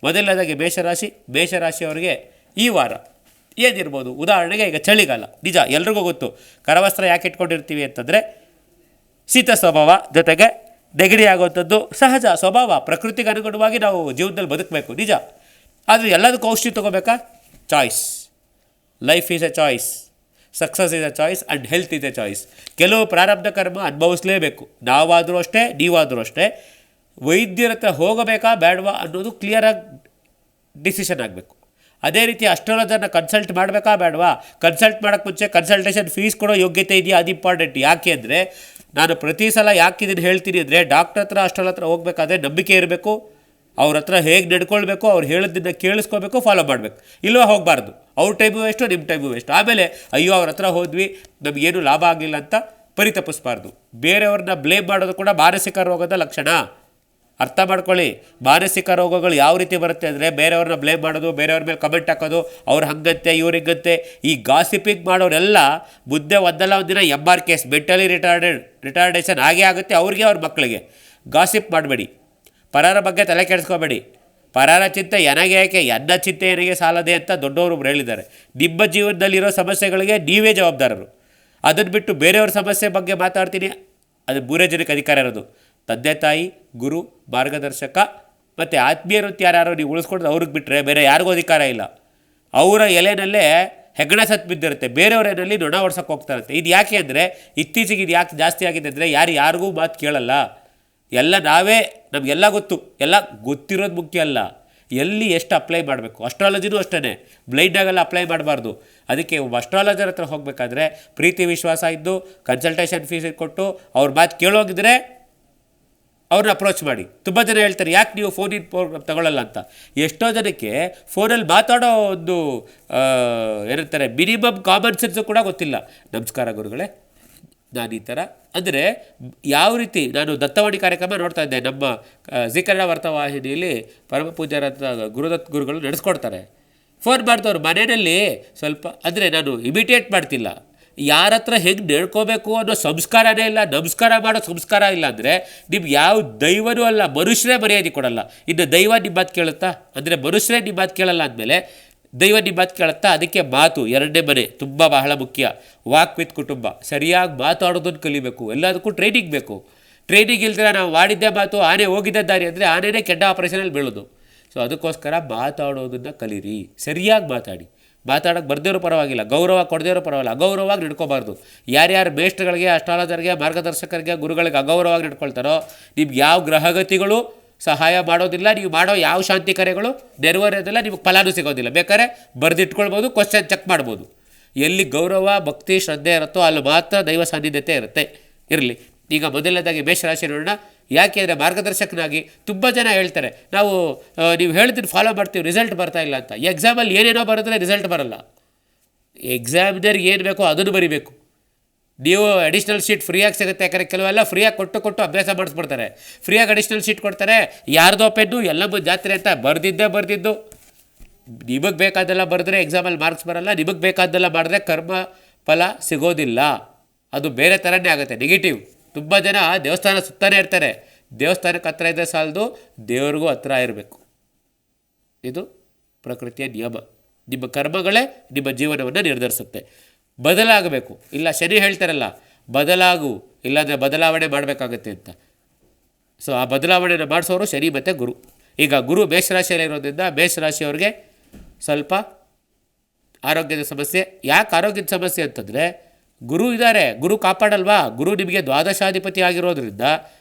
ಮೊದಲನೇದಾಗಿ ಮೇಷರಾಶಿಯವರಿಗೆ ಈ ವಾರ ಏನಿರ್ಬೋದು? ಉದಾಹರಣೆಗೆ ಈಗ ಚಳಿಗಾಲ, ನಿಜ ಎಲ್ರಿಗೂ ಗೊತ್ತು. ಕರವಸ್ತ್ರ ಯಾಕೆ ಇಟ್ಕೊಂಡಿರ್ತೀವಿ ಅಂತಂದರೆ ಶೀತ ಸ್ವಭಾವ, ಜೊತೆಗೆ ನೆಗಡಿ ಆಗುವಂಥದ್ದು ಸಹಜ ಸ್ವಭಾವ. ಪ್ರಕೃತಿಗೆ ಅನುಗುಣವಾಗಿ ನಾವು ಜೀವನದಲ್ಲಿ ಬದುಕಬೇಕು, ನಿಜ. ಆದರೆ ಎಲ್ಲದಕ್ಕೂ ಔಷಧಿ ತೊಗೋಬೇಕಾ? Choice. Life is a choice, success is a choice and health is a choice. ಕೆಲವು ಪ್ರಾರಬ್ಧ ಕರ್ಮ ಅನುಭವಿಸಲೇಬೇಕು. ನಾವಾದರೂ ಅಷ್ಟೇ, ನೀವಾದರೂ ಅಷ್ಟೇ. ವೈದ್ಯರ ಹತ್ರ ಹೋಗಬೇಕಾ ಬೇಡವಾ ಅನ್ನೋದು ಕ್ಲಿಯರಾಗಿ ಡಿಸಿಷನ್ ಆಗಬೇಕು. ಅದೇ ರೀತಿ ಅಸ್ಟ್ರಾಲಜರ್ನ ಕನ್ಸಲ್ಟ್ ಮಾಡಬೇಕಾ ಬೇಡವಾ? ಕನ್ಸಲ್ಟ್ ಮಾಡೋಕ್ಕೆ ಮುಂಚೆ ಕನ್ಸಲ್ಟೇಷನ್ ಫೀಸ್ ಕೊಡೋ ಯೋಗ್ಯತೆ ಇದೆಯಾ? ಅದು ಇಂಪಾರ್ಟೆಂಟ್. ಯಾಕೆ ಅಂದರೆ ನಾನು ಪ್ರತಿ ಸಲ ಯಾಕೆ ಇದನ್ನು ಹೇಳ್ತೀನಿ ಅಂದರೆ, ಡಾಕ್ಟ್ರ್ ಹತ್ರ ಅಸ್ಟ್ರಾಲಜರ್ ಹತ್ರ ಹೋಗಬೇಕಾದ್ರೆ ನಂಬಿಕೆ ಇರಬೇಕು. ಅವ್ರ ಹತ್ರ ಹೇಗೆ ನಡ್ಕೊಳ್ಬೇಕು, ಅವ್ರು ಹೇಳೋದನ್ನ ಕೇಳಿಸ್ಕೋಬೇಕು, ಫಾಲೋ ಮಾಡಬೇಕು. ಇಲ್ಲವೋ ಹೋಗಬಾರ್ದು. ಅವ್ರ ಟೈಮು ವೇಸ್ಟು, ನಿಮ್ಮ ಟೈಮು ವೇಸ್ಟ್. ಆಮೇಲೆ ಅಯ್ಯೋ ಅವ್ರ ಹತ್ರ ಹೋದ್ವಿ, ನಮಗೇನು ಲಾಭ ಆಗಲಿಲ್ಲ ಅಂತ ಪರಿತಪಿಸಬಾರ್ದು. ಬೇರೆಯವ್ರನ್ನ ಬ್ಲೇಮ್ ಮಾಡೋದು ಕೂಡ ಮಾನಸಿಕ ರೋಗದ ಲಕ್ಷಣ. ಅರ್ಥ ಮಾಡ್ಕೊಳ್ಳಿ. ಮಾನಸಿಕ ರೋಗಗಳು ಯಾವ ರೀತಿ ಬರುತ್ತೆ ಅಂದರೆ, ಬೇರೆಯವ್ರನ್ನ ಬ್ಲೇಮ್ ಮಾಡೋದು, ಬೇರೆಯವ್ರ ಮೇಲೆ ಕಮೆಂಟ್ ಹಾಕೋದು, ಅವ್ರು ಹಂಗಂತೆ ಇವ್ರು ಹಿಂಗಂತೆ. ಈ ಗಾಸಿಪಿಂಗ್ ಮಾಡೋರೆಲ್ಲ ಮುದ್ದೆ ಒಂದಲ್ಲ ಒಂದಿನ MR ಕೇಸ್, ಮೆಂಟಲಿ ರಿಟಾರ್ಡೇಷನ್ ಆಗೇ ಆಗುತ್ತೆ ಅವ್ರಿಗೆ, ಅವ್ರ ಮಕ್ಕಳಿಗೆ. ಗಾಸಿಪ್ ಮಾಡಬೇಡಿ. ಪರಾರ ಬಗ್ಗೆ ತಲೆ ಕೆಡಿಸ್ಕೋಬೇಡಿ. ಪರಾರ ಚಿಂತೆ ಎನಗೆ ಯಾಕೆ, ಎನ್ನ ಚಿಂತೆ ಏನಿಗೆ ಸಾಲದೆ ಅಂತ ದೊಡ್ಡವರು ಹೇಳಿದ್ದಾರೆ. ನಿಮ್ಮ ಜೀವನದಲ್ಲಿರೋ ಸಮಸ್ಯೆಗಳಿಗೆ ನೀವೇ ಜವಾಬ್ದಾರರು. ಅದನ್ನು ಬಿಟ್ಟು ಬೇರೆಯವ್ರ ಸಮಸ್ಯೆ ಬಗ್ಗೆ ಮಾತಾಡ್ತೀನಿ, ಅದು ಮೂರೇ ಜನಕ್ಕೆ ಅಧಿಕಾರ ಇರೋದು. ತಂದೆ ತಾಯಿ, ಗುರು, ಮಾರ್ಗದರ್ಶಕ ಮತ್ತು ಆತ್ಮೀಯರು ಅಂತ ಯಾರು ನೀವು ಉಳಿಸ್ಕೊಂಡು ಅವ್ರಿಗೆ ಬಿಟ್ಟರೆ ಬೇರೆ ಯಾರಿಗೂ ಅಧಿಕಾರ ಇಲ್ಲ. ಅವರ ಎಲೆನಲ್ಲೇ ಹೆಗ್ಗಣ ಸತ್ತು ಬಿದ್ದಿರುತ್ತೆ, ಬೇರೆಯವರೇನಲ್ಲಿ ನೊಣ ಹೊಡ್ಸೋಕ್ಕೆ ಹೋಗ್ತಾರಂತೆ. ಇದು ಯಾಕೆ ಅಂದರೆ, ಇತ್ತೀಚೆಗೆ ಇದು ಯಾಕೆ ಜಾಸ್ತಿ ಆಗಿದೆ ಅಂದರೆ, ಯಾರಿಗೂ ಮಾತು ಕೇಳಲ್ಲ. ಎಲ್ಲ ನಾವೇ, ನಮಗೆಲ್ಲ ಗೊತ್ತು. ಎಲ್ಲ ಗೊತ್ತಿರೋದು ಮುಖ್ಯ ಅಲ್ಲ, ಎಲ್ಲಿ ಎಷ್ಟು ಅಪ್ಲೈ ಮಾಡಬೇಕು. ಅಸ್ಟ್ರಾಲಜಿನೂ ಅಷ್ಟೇ, ಬ್ಲೈಂಡಾಗೆಲ್ಲ ಅಪ್ಲೈ ಮಾಡಬಾರ್ದು. ಅದಕ್ಕೆ ಅಸ್ಟ್ರಾಲಜರ್ ಹತ್ರ ಹೋಗಬೇಕಾದ್ರೆ ಪ್ರೀತಿ ವಿಶ್ವಾಸ ಇದ್ದು ಕನ್ಸಲ್ಟೇಷನ್ ಫೀಸ್ ಕೊಟ್ಟು ಅವ್ರ ಮಾತು ಕೇಳೋಗಿದ್ರೆ ಅವ್ರನ್ನ ಅಪ್ರೋಚ್ ಮಾಡಿ. ತುಂಬ ಜನ ಹೇಳ್ತಾರೆ, ಯಾಕೆ ನೀವು ಫೋನಿನ ಪ್ರೋಗ್ರಾಮ್ ತಗೊಳ್ಳಲ್ಲ ಅಂತ. ಎಷ್ಟೋ ಜನಕ್ಕೆ ಫೋನಲ್ಲಿ ಮಾತಾಡೋ ಒಂದು ಏನಂತಾರೆ ಮಿನಿಮಮ್ ಕಾಮನ್ ಸೆನ್ಸು ಕೂಡ ಗೊತ್ತಿಲ್ಲ. ನಮಸ್ಕಾರ ಗುರುಗಳೇ, ನಾನು ಈ ಥರ ಅಂದರೆ ಯಾವ ರೀತಿ ನಾನು ದತ್ತವಾಣಿ ಕಾರ್ಯಕ್ರಮ ನೋಡ್ತಾ ಇದ್ದೆ. ನಮ್ಮ ಜಿ ಕನ್ನಡ ವಾರ್ತಾವಾಹಿನಿಯಲ್ಲಿ ಪರಮ ಪೂಜ್ಯರಾದ ಗುರುದತ್ ಗುರುಗಳು ನಡೆಸ್ಕೊಡ್ತಾರೆ. ಫೋನ್ ಮಾಡಿದವ್ರು ಮನೆಯಲ್ಲಿ ಸ್ವಲ್ಪ ಅಂದರೆ ನಾನು ಇಮಿಟೇಟ್ ಮಾಡ್ತಿಲ್ಲ, ಯಾರ ಹತ್ರ ಹೆಂಗೆ ನಡ್ಕೋಬೇಕು ಅನ್ನೋ ಸಂಸ್ಕಾರನೇ ಇಲ್ಲ. ನಮಸ್ಕಾರ ಮಾಡೋ ಸಂಸ್ಕಾರ ಇಲ್ಲ ಅಂದರೆ ನಿಮ್ಗೆ ಯಾವ ದೈವನೂ ಅಲ್ಲ, ಮನುಷ್ಯರೇ ಮರ್ಯಾದೆ ಕೊಡಲ್ಲ. ಇನ್ನು ದೈವ ನಿಮ್ಮ ಮಾತು ಕೇಳುತ್ತಾ ಅಂದರೆ, ಮನುಷ್ಯರೇ ನಿಮ್ಮ ಮಾತು ಕೇಳಲ್ಲ ಅಂದಮೇಲೆ ದೈವ ನಿಮ್ಮ ಮಾತು ಕೇಳುತ್ತಾ? ಅದಕ್ಕೆ ಮಾತು ಎರಡನೇ ಮನೆ ತುಂಬ ಬಹಳ ಮುಖ್ಯ. ವಾಕ್ ವಿತ್ ಕುಟುಂಬ, ಸರಿಯಾಗಿ ಮಾತಾಡೋದನ್ನು ಕಲಿಬೇಕು. ಎಲ್ಲದಕ್ಕೂ ಟ್ರೈನಿಂಗ್ ಬೇಕು. ಟ್ರೈನಿಂಗ್ ಇಲ್ದಿರ ನಾವು ಮಾಡಿದ್ದೇ ಮಾತು ಆನೆ ಹೋಗಿದ್ದ ದಾರಿ ಅಂದರೆ ಆನೆನೇ ಕೆಡ್ಡ ಆಪರೇಷನಲ್ಲಿ ಬೀಳೋದು. ಸೊ ಅದಕ್ಕೋಸ್ಕರ ಮಾತಾಡೋದನ್ನು ಕಲೀರಿ, ಸರಿಯಾಗಿ ಮಾತಾಡಿ. ಮಾತಾಡೋಕ್ಕೆ ಬರ್ದೇರೋ ಪರವಾಗಿಲ್ಲ, ಗೌರವ ಕೊಡದೇರೋ ಪರವಾಗಿಲ್ಲ, ಅಗೌರವವಾಗಿ ನಡ್ಕೋಬಾರ್ದು. ಯಾರ್ಯಾರು ಮೇಷ್ಟ್ರುಗಳಿಗೆ, ಅಸ್ಟ್ರಾಲಜರ್ಗೆ, ಮಾರ್ಗದರ್ಶಕರಿಗೆ, ಗುರುಗಳಿಗೆ ಅಗೌರವವಾಗಿ ನಡ್ಕೊಳ್ತಾರೋ ನಿಮ್ಗೆ ಯಾವ ಗ್ರಹಗತಿಗಳು ಸಹಾಯ ಮಾಡೋದಿಲ್ಲ. ನೀವು ಮಾಡೋ ಯಾವ ಶಾಂತಿ ಕಾರ್ಯಗಳು ನೆರವೇರೋದಿಲ್ಲ, ನಿಮಗೆ ಫಲಾನು ಸಿಗೋದಿಲ್ಲ. ಬೇಕಾದ್ರೆ ಬರೆದಿಟ್ಕೊಳ್ಬೋದು, ಕ್ವಶನ್ ಚೆಕ್ ಮಾಡ್ಬೋದು. ಎಲ್ಲಿ ಗೌರವ, ಭಕ್ತಿ, ಶ್ರದ್ಧೆ ಇರುತ್ತೋ ಅಲ್ಲಿ ಮಾತ್ರ ದೈವ ಸಾನ್ನಿಧ್ಯತೆ ಇರುತ್ತೆ. ಇರಲಿ. ಈಗ ಮೊದಲನೇದಾಗಿ ಮೇಷರಾಶಿ ನೋಡೋಣ. ಯಾಕೆ ಅಂದರೆ ಮಾರ್ಗದರ್ಶಕನಾಗಿ ತುಂಬ ಜನ ಹೇಳ್ತಾರೆ, ನಾವು ನೀವು ಹೇಳಿದ್ರೆ ಫಾಲೋ ಮಾಡ್ತೀವಿ, ರಿಸಲ್ಟ್ ಬರ್ತಾ ಇಲ್ಲ ಅಂತ. ಎಕ್ಸಾಮಲ್ಲಿ ಏನೇನೋ ಬರೆದ್ರೆ ರಿಸಲ್ಟ್ ಬರೋಲ್ಲ. ಎಕ್ಸಾಮಿನರ್ಗೆ ಏನು ಬೇಕೋ ಅದನ್ನು ಬರಿಬೇಕು. ನೀವು ಅಡಿಷ್ನಲ್ ಶೀಟ್ ಫ್ರೀಯಾಗಿ ಸಿಗುತ್ತೆ. ಯಾಕಂದರೆ ಕೆಲವೆಲ್ಲ ಫ್ರೀಯಾಗಿ ಕೊಟ್ಟು ಅಭ್ಯಾಸ ಮಾಡಿಸ್ಬಿಡ್ತಾರೆ. ಫ್ರೀಯಾಗಿ ಅಡಿಷ್ನಲ್ ಶೀಟ್ ಕೊಡ್ತಾರೆ, ಯಾರ್ದೋ ಪೆನ್ನು ಎಲ್ಲಮ್ಮ ಜಾತ್ರೆ ಅಂತ ಬರೆದಿದ್ದು ನಿಮಗೆ ಬೇಕಾದೆಲ್ಲ ಬರೆದ್ರೆ ಎಕ್ಸಾಮಲ್ಲಿ ಮಾರ್ಕ್ಸ್ ಬರೋಲ್ಲ. ನಿಮಗೆ ಬೇಕಾದ್ದೆಲ್ಲ ಮಾಡಿದ್ರೆ ಕರ್ಮ ಫಲ ಸಿಗೋದಿಲ್ಲ. ಅದು ಬೇರೆ ಥರನೇ ಆಗುತ್ತೆ, ನೆಗೆಟಿವ್. ತುಂಬ ಜನ ದೇವಸ್ಥಾನ ಸುತ್ತಾನೇ ಇರ್ತಾರೆ. ದೇವಸ್ಥಾನಕ್ಕೆ ಹತ್ರ ಇದ್ದರೆ ಸಾಲದು, ದೇವ್ರಿಗೂ ಹತ್ರ ಇರಬೇಕು. ಇದು ಪ್ರಕೃತಿಯ ನಿಯಮ. ನಿಮ್ಮ ಕರ್ಮಗಳೇ ನಿಮ್ಮ ಜೀವನವನ್ನು ನಿರ್ಧರಿಸುತ್ತೆ. ಬದಲಾಗಬೇಕು. ಇಲ್ಲ ಶನಿ ಹೇಳ್ತಾರಲ್ಲ, ಬದಲಾಗು, ಇಲ್ಲಾಂದರೆ ಬದಲಾವಣೆ ಮಾಡಬೇಕಾಗತ್ತೆ ಅಂತ. ಸೊ ಆ ಬದಲಾವಣೆಯನ್ನು ಮಾಡಿಸೋರು ಶನಿ ಮತ್ತು ಗುರು. ಈಗ ಗುರು ಮೇಷರಾಶಿಯಲ್ಲಿರೋದ್ರಿಂದ ಮೇಷರಾಶಿಯವ್ರಿಗೆ ಸ್ವಲ್ಪ ಆರೋಗ್ಯದ ಸಮಸ್ಯೆ. ಯಾಕೆ ಆರೋಗ್ಯದ ಸಮಸ್ಯೆ ಅಂತಂದರೆ, ಗುರು ಇದ್ದಾರೆ, ಗುರು ಕಾಪಾಡಲ್ವಾ. ಗುರು ನಿಮಗೆ ದ್ವಾದಶಾಧಿಪತಿ ಆಗಿರೋದ್ರಿಂದ,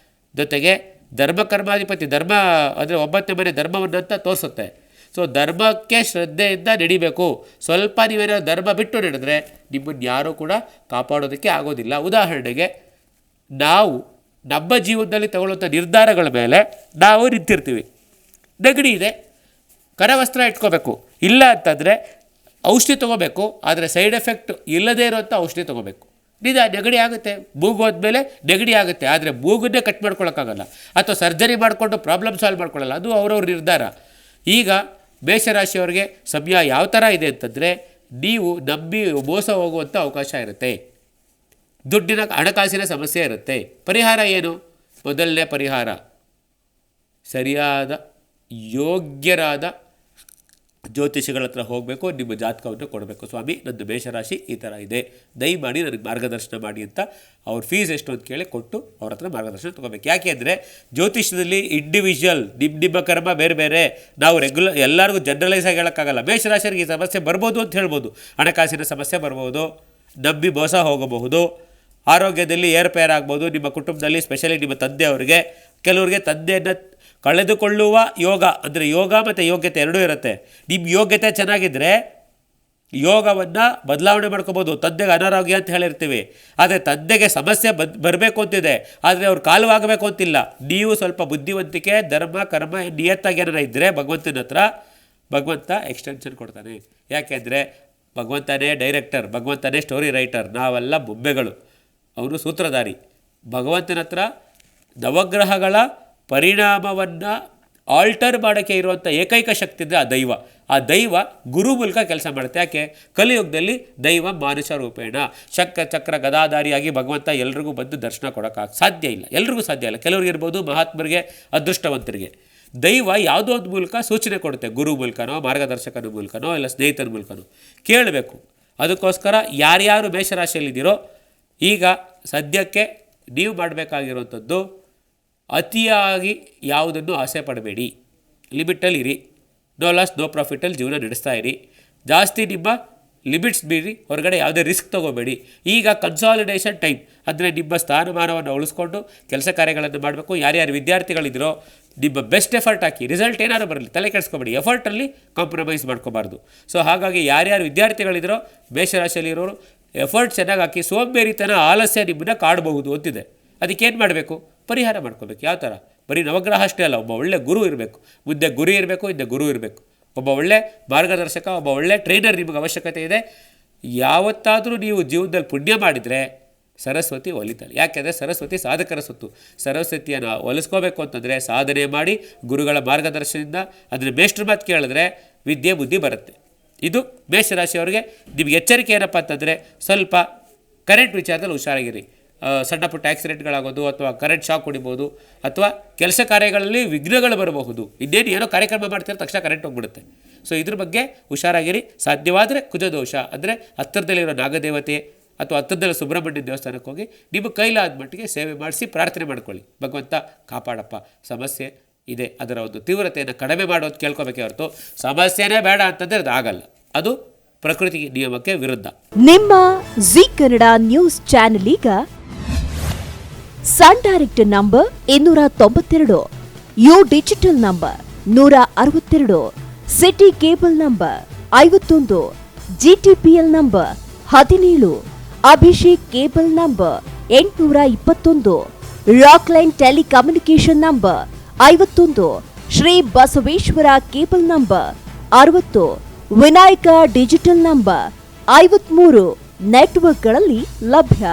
ಜೊತೆಗೆ ಧರ್ಮಕರ್ಮಾಧಿಪತಿ, ಧರ್ಮ ಅಂದರೆ 9ನೇ ಮನೆ ಧರ್ಮವನ್ನಂತ ತೋರಿಸುತ್ತೆ. ಸೊ ಧರ್ಮಕ್ಕೆ ಶ್ರದ್ಧೆಯಿಂದ ನಡಿಬೇಕು. ಸ್ವಲ್ಪ ನೀವೇನಾದ್ರು ಧರ್ಮ ಬಿಟ್ಟು ನಡೆದ್ರೆ ನಿಮ್ಮನ್ನು ಯಾರೂ ಕೂಡ ಕಾಪಾಡೋದಕ್ಕೆ ಆಗೋದಿಲ್ಲ. ಉದಾಹರಣೆಗೆ, ನಾವು ನಮ್ಮ ಜೀವನದಲ್ಲಿ ತಗೊಳ್ಳುವಂಥ ನಿರ್ಧಾರಗಳ ಮೇಲೆ ನಾವು ನಿಂತಿರ್ತೀವಿ. ನೆಗಡಿ ಇದೆ, ಕರವಸ್ತ್ರ ಇಟ್ಕೋಬೇಕು. ಇಲ್ಲ ಅಂತಂದರೆ ಔಷಧಿ ತೊಗೋಬೇಕು, ಆದರೆ ಸೈಡ್ ಎಫೆಕ್ಟ್ ಇಲ್ಲದೇ ಇರೋಂಥ ಔಷಧಿ ತೊಗೋಬೇಕು. ನಿಜ, ನೆಗಡಿ ಆಗುತ್ತೆ, ಮೂಗು ಹೋದ್ಮೇಲೆ ನೆಗಡಿ ಆಗುತ್ತೆ, ಆದರೆ ಮೂಗನ್ನೇ ಕಟ್ ಮಾಡ್ಕೊಳಕ್ಕಾಗಲ್ಲ. ಅಥವಾ ಸರ್ಜರಿ ಮಾಡಿಕೊಂಡು ಪ್ರಾಬ್ಲಮ್ ಸಾಲ್ವ್ ಮಾಡ್ಕೊಳ್ಳಲ್ಲ. ಅದು ಅವ್ರವ್ರ ನಿರ್ಧಾರ. ಈಗ ಮೇಷರಾಶಿಯವ್ರಿಗೆ ಸಮಯ ಯಾವ ಥರ ಇದೆ ಅಂತಂದರೆ, ನೀವು ನಂಬಿ ಮೋಸ ಹೋಗುವಂಥ ಅವಕಾಶ ಇರುತ್ತೆ. ದುಡ್ಡಿನ ಹಣಕಾಸಿನ ಸಮಸ್ಯೆ ಇರುತ್ತೆ. ಪರಿಹಾರ ಏನು? ಮೊದಲನೇ ಪರಿಹಾರ, ಸರಿಯಾದ ಯೋಗ್ಯರಾದ ಜ್ಯೋತಿಷಿಗಳ ಹತ್ರ ಹೋಗಬೇಕು, ನಿಮ್ಮ ಜಾತಕವನ್ನು ಕೊಡಬೇಕು. ಸ್ವಾಮಿ ನಂದು ಮೇಷರಾಶಿ ಈ ಥರ ಇದೆ, ದಯಮಾಡಿ ನನಗೆ ಮಾರ್ಗದರ್ಶನ ಮಾಡಿ ಅಂತ ಅವ್ರ ಫೀಸ್ ಎಷ್ಟು ಅಂತ ಕೇಳಿ ಕೊಟ್ಟು ಅವ್ರ ಹತ್ರ ಮಾರ್ಗದರ್ಶನ ತೊಗೋಬೇಕು. ಯಾಕೆ ಅಂದರೆ ಜ್ಯೋತಿಷದಲ್ಲಿ ಇಂಡಿವಿಜುವಲ್ ನಿಮ್ಮ ಕರ್ಮ ಬೇರೆ ಬೇರೆ, ನಾವು ಎಲ್ಲರಿಗೂ ಜನರಲೈಸ್ ಆಗಿ ಹೇಳೋಕ್ಕಾಗಲ್ಲ. ಮೇಷರಾಶಿಯರಿಗೆ ಈ ಸಮಸ್ಯೆ ಬರ್ಬೋದು ಅಂತ ಹೇಳ್ಬೋದು, ಹಣಕಾಸಿನ ಸಮಸ್ಯೆ ಬರ್ಬೋದು, ನಂಬಿ ಮೋಸ ಹೋಗಬಹುದು, ಆರೋಗ್ಯದಲ್ಲಿ ಏರ್ಪೇರ್ ಆಗ್ಬೋದು, ನಿಮ್ಮ ಕುಟುಂಬದಲ್ಲಿ ಸ್ಪೆಷಲಿ ನಿಮ್ಮ ತಂದೆಯವರಿಗೆ, ಕೆಲವರಿಗೆ ತಂದೆಯನ್ನು ಕಳೆದುಕೊಳ್ಳುವ ಯೋಗ, ಅಂದರೆ ಯೋಗ ಮತ್ತು ಯೋಗ್ಯತೆ ಎರಡೂ ಇರುತ್ತೆ. ನಿಮ್ಮ ಯೋಗ್ಯತೆ ಚೆನ್ನಾಗಿದ್ದರೆ ಯೋಗವನ್ನು ಬದಲಾವಣೆ ಮಾಡ್ಕೋಬೋದು. ತಂದೆಗೆ ಅನಾರೋಗ್ಯ ಅಂತ ಹೇಳಿರ್ತೀವಿ, ಆದರೆ ತಂದೆಗೆ ಸಮಸ್ಯೆ ಬರಬೇಕು ಅಂತಿದೆ, ಆದರೆ ಅವ್ರು ಕಾಲವಾಗಬೇಕು ಅಂತಿಲ್ಲ. ನೀವು ಸ್ವಲ್ಪ ಬುದ್ಧಿವಂತಿಕೆ, ಧರ್ಮ, ಕರ್ಮ, ನಿಯತ್ತಾಗಿ ಏನಾರ ಇದ್ದರೆ ಭಗವಂತನ ಹತ್ರ ಭಗವಂತ ಎಕ್ಸ್ಟೆನ್ಷನ್ ಕೊಡ್ತಾನೆ. ಯಾಕೆಂದರೆ ಭಗವಂತನೇ ಡೈರೆಕ್ಟರ್, ಭಗವಂತನೇ ಸ್ಟೋರಿ ರೈಟರ್, ನಾವೆಲ್ಲ ಬೊಬ್ಬೆಗಳು, ಅವನು ಸೂತ್ರಧಾರಿ. ಭಗವಂತನ ಹತ್ರ ನವಗ್ರಹಗಳ ಪರಿಣಾಮವನ್ನು ಆಲ್ಟರ್ ಮಾಡೋಕ್ಕೆ ಇರುವಂಥ ಏಕೈಕ ಶಕ್ತಿ ಇದ್ದರೆ ಆ ದೈವ. ಆ ದೈವ ಗುರು ಮೂಲಕ ಕೆಲಸ ಮಾಡುತ್ತೆ. ಯಾಕೆ? ಕಲಿಯುಗದಲ್ಲಿ ದೈವ ಮಾನುಷ ರೂಪೇಣ ಚಕ್ರ ಗದಾಧಾರಿಯಾಗಿ ಭಗವಂತ ಎಲ್ರಿಗೂ ಬಂದು ದರ್ಶನ ಕೊಡೋಕ್ಕಾಗ ಸಾಧ್ಯ ಇಲ್ಲ, ಎಲ್ರಿಗೂ ಸಾಧ್ಯ ಇಲ್ಲ. ಕೆಲವ್ರಿಗೆ ಇರ್ಬೋದು, ಮಹಾತ್ಮರಿಗೆ, ಅದೃಷ್ಟವಂತರಿಗೆ. ದೈವ ಯಾವುದೋ ಒಂದು ಮೂಲಕ ಸೂಚನೆ ಕೊಡುತ್ತೆ, ಗುರು ಮೂಲಕನೋ, ಮಾರ್ಗದರ್ಶಕನ ಮೂಲಕನೋ, ಇಲ್ಲ ಸ್ನೇಹಿತರ ಮೂಲಕನೋ ಕೇಳಬೇಕು. ಅದಕ್ಕೋಸ್ಕರ ಯಾರ್ಯಾರು ಮೇಷರಾಶಿಯಲ್ಲಿದ್ದೀರೋ ಈಗ ಸದ್ಯಕ್ಕೆ ನೀವು ಮಾಡಬೇಕಾಗಿರುವಂಥದ್ದು, ಅತಿಯಾಗಿ ಯಾವುದನ್ನು ಆಸೆ ಪಡಬೇಡಿ, ಲಿಮಿಟಲ್ಲಿರಿ, ನೋ ಲಾಸ್ ನೋ ಪ್ರಾಫಿಟಲ್ಲಿ ಜೀವನ ನಡೆಸ್ತಾ ಇರಿ. ಜಾಸ್ತಿ ನಿಮ್ಮ ಲಿಮಿಟ್ಸ್ ಮೀರಿ ಹೊರಗಡೆ ಯಾವುದೇ ರಿಸ್ಕ್ ತೊಗೋಬೇಡಿ. ಈಗ ಕನ್ಸಾಲಿಡೇಷನ್ ಟೈಮ್, ಅಂದರೆ ನಿಮ್ಮ ಸ್ಥಾನಮಾನವನ್ನು ಉಳಿಸ್ಕೊಂಡು ಕೆಲಸ ಕಾರ್ಯಗಳನ್ನು ಮಾಡಬೇಕು. ಯಾರ್ಯಾರು ವಿದ್ಯಾರ್ಥಿಗಳಿದ್ರೋ ನಿಮ್ಮ ಬೆಸ್ಟ್ ಎಫರ್ಟ್ ಹಾಕಿ, ರಿಸಲ್ಟ್ ಏನಾದ್ರು ಬರಲಿ ತಲೆ ಕೆಡಿಸ್ಕೊಬೇಡಿ, ಎಫರ್ಟಲ್ಲಿ ಕಾಂಪ್ರಮೈಸ್ ಮಾಡ್ಕೋಬಾರ್ದು. ಸೊ ಹಾಗಾಗಿ ಯಾರ್ಯಾರು ವಿದ್ಯಾರ್ಥಿಗಳಿದ್ರೋ ಮೇಷರಾಶಿಯಲ್ಲಿರೋರು ಎಫರ್ಟ್ ಚೆನ್ನಾಗಿ ಹಾಕಿ, ಸೋಂಬೇರಿತನ, ಆಲಸ್ಯ ನಿಮ್ಮನ್ನು ಕಾಡಬಹುದು ಅಂತಿದೆ. ಅದಕ್ಕೇನು ಮಾಡಬೇಕು? ಪರಿಹಾರ ಮಾಡ್ಕೋಬೇಕು. ಯಾವ ಥರ? ಬರೀ ನವಗ್ರಹ ಅಷ್ಟೇ ಅಲ್ಲ, ಒಬ್ಬ ಒಳ್ಳೆ ಗುರು ಇರಬೇಕು, ಮುಂದೆ ಗುರಿ ಇರಬೇಕು, ಹಿಂದೆ ಗುರು ಇರಬೇಕು, ಒಬ್ಬ ಒಳ್ಳೆ ಮಾರ್ಗದರ್ಶಕ, ಒಬ್ಬ ಒಳ್ಳೆ ಟ್ರೈನರ್ ನಿಮಗೆ ಅವಶ್ಯಕತೆ ಇದೆ. ಯಾವತ್ತಾದರೂ ನೀವು ಜೀವನದಲ್ಲಿ ಪುಣ್ಯ ಮಾಡಿದರೆ ಸರಸ್ವತಿ ಒಲಿತಾಳೆ. ಯಾಕೆಂದರೆ ಸರಸ್ವತಿ ಸಾಧಕರ ಸೊತ್ತು. ಸರಸ್ವತಿಯನ್ನು ಒಲಿಸ್ಕೋಬೇಕು ಅಂತಂದರೆ ಸಾಧನೆ ಮಾಡಿ ಗುರುಗಳ ಮಾರ್ಗದರ್ಶನದಿಂದ ಅದನ್ನು ಮೇಷ್ಟ್ರ ಮಾತು ಕೇಳಿದ್ರೆ ವಿದ್ಯೆ ಬುದ್ಧಿ ಬರುತ್ತೆ. ಇದು ಮೇಷರಾಶಿಯವರಿಗೆ ನಿಮಗೆ ಎಚ್ಚರಿಕೆ ಏನಪ್ಪ ಅಂತಂದರೆ, ಸ್ವಲ್ಪ ಕರೆಂಟ್ ವಿಚಾರದಲ್ಲಿ ಹುಷಾರಾಗಿರಿ. ಸಣ್ಣ ಪುಟ್ಟ ಆಕ್ಸಿಡೆಂಟ್ಗಳಾಗೋದು, ಅಥವಾ ಕರೆಂಟ್ ಶಾಕ್ ಹೊಡಿಬೋದು, ಅಥವಾ ಕೆಲಸ ಕಾರ್ಯಗಳಲ್ಲಿ ವಿಘ್ನಗಳು ಬರಬಹುದು. ಇನ್ನೇನು ಏನೋ ಕಾರ್ಯಕ್ರಮ ಮಾಡ್ತಾರೆ ತಕ್ಷಣ ಕರೆಂಟ್ ಹೋಗ್ಬಿಡುತ್ತೆ. ಸೊ ಇದ್ರ ಬಗ್ಗೆ ಹುಷಾರಾಗಿರಿ. ಸಾಧ್ಯವಾದರೆ ಕುಜದೋಷ ಅಂದರೆ ಹತ್ತಿರದಲ್ಲಿರೋ ನಾಗದೇವತೆ ಅಥವಾ ಹತ್ತಿರದಲ್ಲಿ ಸುಬ್ರಹ್ಮಣ್ಯ ದೇವಸ್ಥಾನಕ್ಕೆ ಹೋಗಿ ನಿಮ್ಮ ಕೈಲಾದ ಮಟ್ಟಿಗೆ ಸೇವೆ ಮಾಡಿಸಿ ಪ್ರಾರ್ಥನೆ ಮಾಡ್ಕೊಳ್ಳಿ. ಭಗವಂತ ಕಾಪಾಡಪ್ಪ, ಸಮಸ್ಯೆ ಇದೆ, ಅದರ ಒಂದು ತೀವ್ರತೆಯನ್ನು ಕಡಿಮೆ ಮಾಡೋದು ಕೇಳ್ಕೊಬೇಕೇ ಹೊರತು ಸಮಸ್ಯೆನೇ ಬೇಡ ಅಂತಂದರೆ ಅದು ಆಗಲ್ಲ. ಅದು ಪ್ರಕೃತಿ ನಿಯಮಕ್ಕೆ ವಿರುದ್ಧ. ನಿಮ್ಮ ಜಿ ಕನ್ನಡ ನ್ಯೂಸ್ ಚಾನೆಲ್ ಈಗ Sun Direct number 292, U digital number 162, city cable number 51, GTPL number 17, Abhishek cable number 821, rock line telecommunication number 51, Shri Basaveshwara cable number 60, Vinayaka digital number 53 ನೆಟ್ವರ್ಕ್ಗಳಲ್ಲಿ ಲಭ್ಯ.